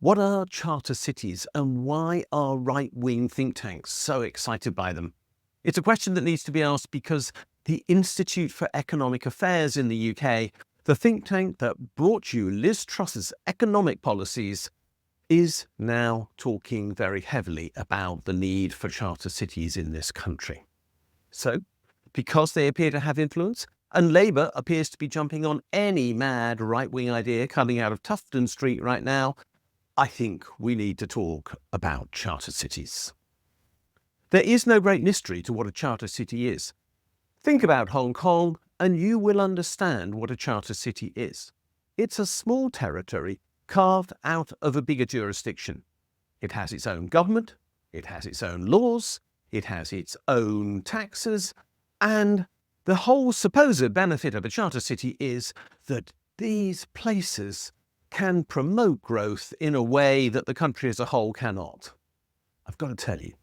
What are charter cities and why are right-wing think tanks so excited by them? It's a question that needs to be asked because the Institute for Economic Affairs in the UK, the think tank that brought you Liz Truss's economic policies, is now talking very heavily about the need for charter cities in this country. So, because they appear to have influence, and Labour appears to be jumping on any mad right-wing idea coming out of Tufton Street right now, I think we need to talk about charter cities. There is no great mystery to what a charter city is. Think about Hong Kong and you will understand what a charter city is. It's a small territory carved out of a bigger jurisdiction. It has its own government, it has its own laws, it has its own taxes, and the whole supposed benefit of a charter city is that these places can promote growth in a way that the country as a whole cannot. I've got to tell you,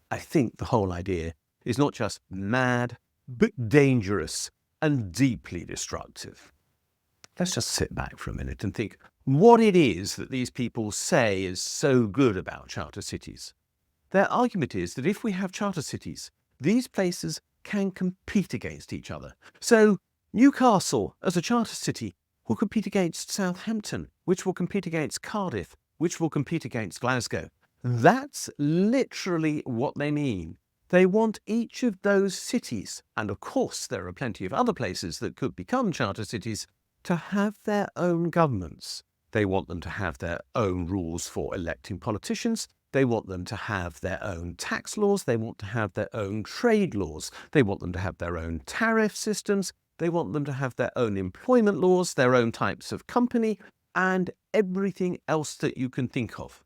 I think the whole idea is not just mad, but dangerous and deeply destructive. Let's just sit back for a minute and think what it is that these people say is so good about charter cities. Their argument is that if we have charter cities, these places can compete against each other. So Newcastle, as a charter city, will compete against Southampton, which will compete against Cardiff, which will compete against Glasgow. That's literally what they mean. They want each of those cities, and of course there are plenty of other places that could become charter cities, to have their own governments. They want them to have their own rules for electing politicians. They want them to have their own tax laws. They want to have their own trade laws. They want them to have their own tariff systems. They want them to have their own employment laws, their own types of company, and everything else that you can think of.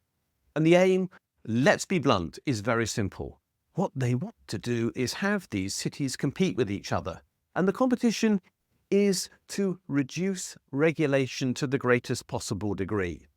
And the aim, let's be blunt, is very simple. What they want to do is have these cities compete with each other. And the competition is to reduce regulation to the greatest possible degree.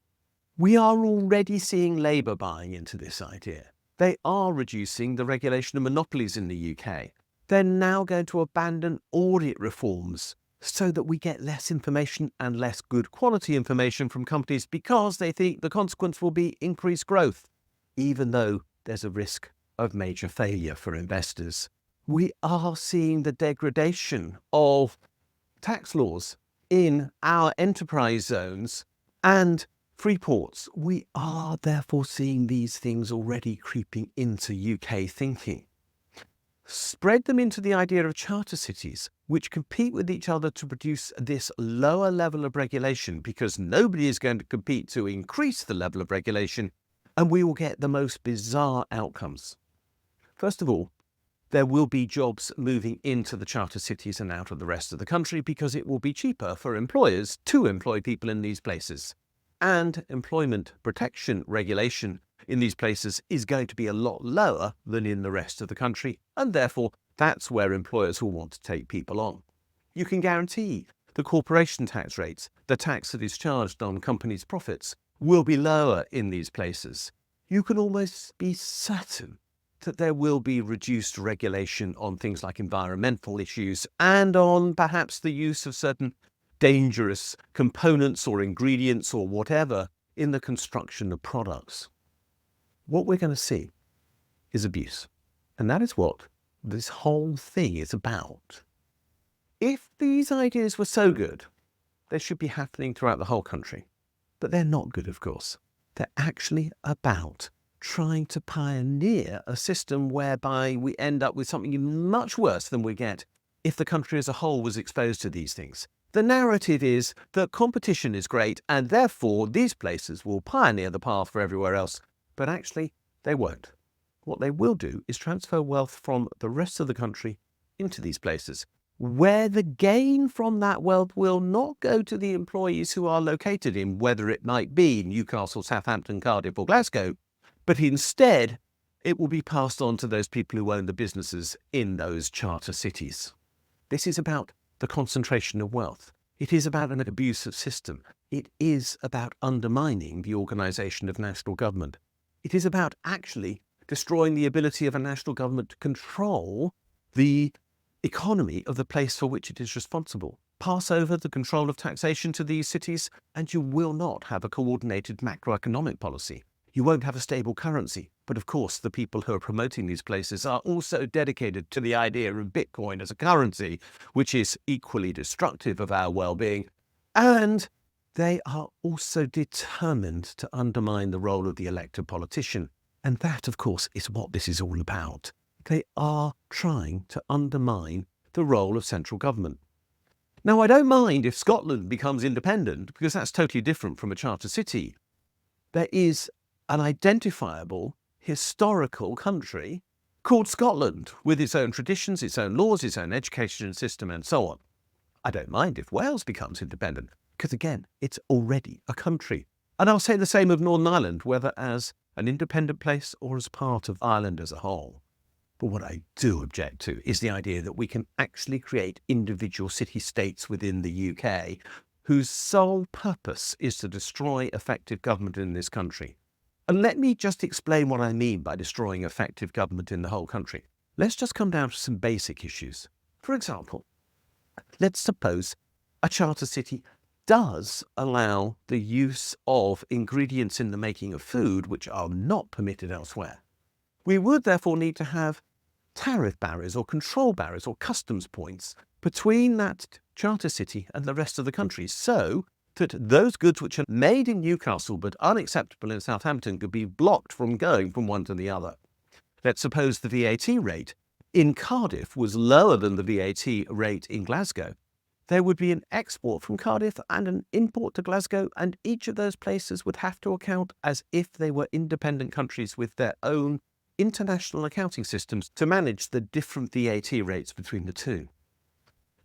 We are already seeing Labour buying into this idea. They are reducing the regulation of monopolies in the UK. They're now going to abandon audit reforms so that we get less information and less good quality information from companies because they think the consequence will be increased growth, even though there's a risk of major failure for investors. We are seeing the degradation of tax laws in our enterprise zones and free ports. We are therefore seeing these things already creeping into UK thinking. Spread them into the idea of charter cities, which compete with each other to produce this lower level of regulation because nobody is going to compete to increase the level of regulation, and we will get the most bizarre outcomes. First of all, there will be jobs moving into the charter cities and out of the rest of the country because it will be cheaper for employers to employ people in these places. And employment protection regulation in these places is going to be a lot lower than in the rest of the country, and therefore that's where employers will want to take people on. You can guarantee the corporation tax rates, the tax that is charged on companies' profits, will be lower in these places. You can almost be certain that there will be reduced regulation on things like environmental issues and on perhaps the use of certain dangerous components or ingredients or whatever in the construction of products. What we're going to see is abuse. And that is what this whole thing is about. If these ideas were so good, they should be happening throughout the whole country. But they're not good, of course. They're actually about trying to pioneer a system whereby we end up with something much worse than we get if the country as a whole was exposed to these things. The narrative is that competition is great and therefore these places will pioneer the path for everywhere else. But actually, they won't. What they will do is transfer wealth from the rest of the country into these places, where the gain from that wealth will not go to the employees who are located in, whether it might be Newcastle, Southampton, Cardiff or Glasgow, but instead it will be passed on to those people who own the businesses in those charter cities. This is about the concentration of wealth. It is about an abusive system. It is about undermining the organisation of national government. It is about actually destroying the ability of a national government to control the economy of the place for which it is responsible. Pass over the control of taxation to these cities, and you will not have a coordinated macroeconomic policy. You won't have a stable currency. But of course, the people who are promoting these places are also dedicated to the idea of Bitcoin as a currency, which is equally destructive of our well-being. And they are also determined to undermine the role of the elected politician. And that, of course, is what this is all about. They are trying to undermine the role of central government. Now, I don't mind if Scotland becomes independent, because that's totally different from a charter city. There is an identifiable historical country called Scotland, with its own traditions, its own laws, its own education system, and so on. I don't mind if Wales becomes independent, because again, it's already a country. And I'll say the same of Northern Ireland, whether as an independent place or as part of Ireland as a whole. But what I do object to is the idea that we can actually create individual city-states within the UK whose sole purpose is to destroy effective government in this country. And let me just explain what I mean by destroying effective government in the whole country. Let's just come down to some basic issues. For example, let's suppose a charter city does allow the use of ingredients in the making of food which are not permitted elsewhere. We would therefore need to have tariff barriers or control barriers or customs points between that charter city and the rest of the country, so that those goods which are made in Newcastle but unacceptable in Southampton could be blocked from going from one to the other. Let's suppose the VAT rate in Cardiff was lower than the VAT rate in Glasgow. There would be an export from Cardiff and an import to Glasgow, and each of those places would have to account as if they were independent countries with their own international accounting systems to manage the different VAT rates between the two.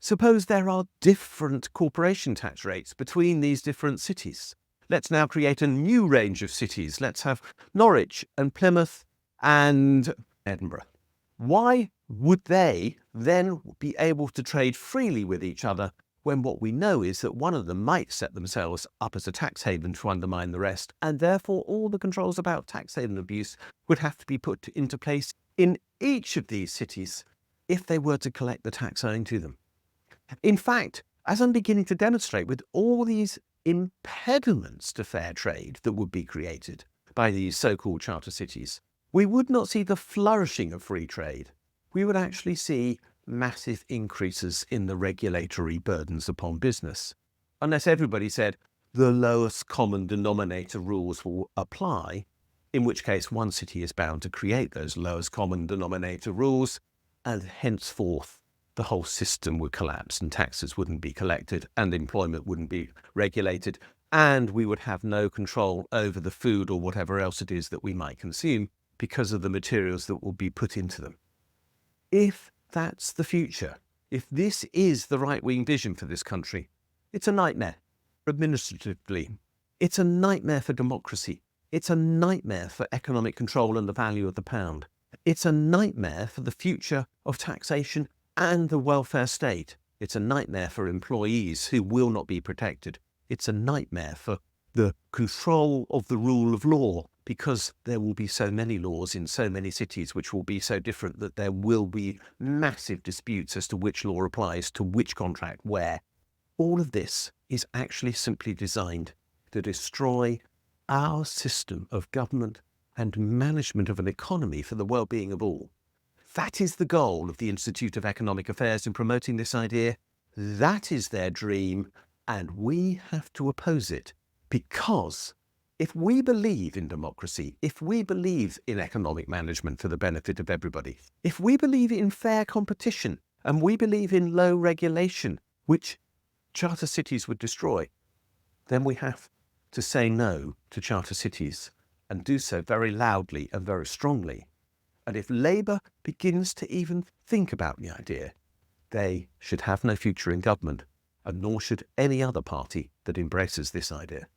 Suppose there are different corporation tax rates between these different cities. Let's now create a new range of cities. Let's have Norwich and Plymouth and Edinburgh. Why would they then be able to trade freely with each other when what we know is that one of them might set themselves up as a tax haven to undermine the rest, and therefore all the controls about tax haven abuse would have to be put into place in each of these cities if they were to collect the tax owing to them. In fact, as I'm beginning to demonstrate, with all these impediments to fair trade that would be created by these so-called charter cities, we would not see the flourishing of free trade. We would actually see massive increases in the regulatory burdens upon business. Unless everybody said the lowest common denominator rules will apply, in which case one city is bound to create those lowest common denominator rules, and henceforth the whole system would collapse and taxes wouldn't be collected and employment wouldn't be regulated, and we would have no control over the food or whatever else it is that we might consume because of the materials that will be put into them. If that's the future, if this is the right-wing vision for this country, it's a nightmare administratively. It's a nightmare for democracy. It's a nightmare for economic control and the value of the pound. It's a nightmare for the future of taxation and the welfare state. It's a nightmare for employees who will not be protected. It's a nightmare for the control of the rule of law, because there will be so many laws in so many cities which will be so different that there will be massive disputes as to which law applies to which contract where. All of this is actually simply designed to destroy our system of government and management of an economy for the well-being of all. That is the goal of the Institute of Economic Affairs in promoting this idea. That is their dream, and we have to oppose it, because if we believe in democracy, if we believe in economic management for the benefit of everybody, if we believe in fair competition, and we believe in low regulation, which charter cities would destroy, then we have to say no to charter cities and do so very loudly and very strongly. And if Labour begins to even think about the idea, they should have no future in government, and nor should any other party that embraces this idea.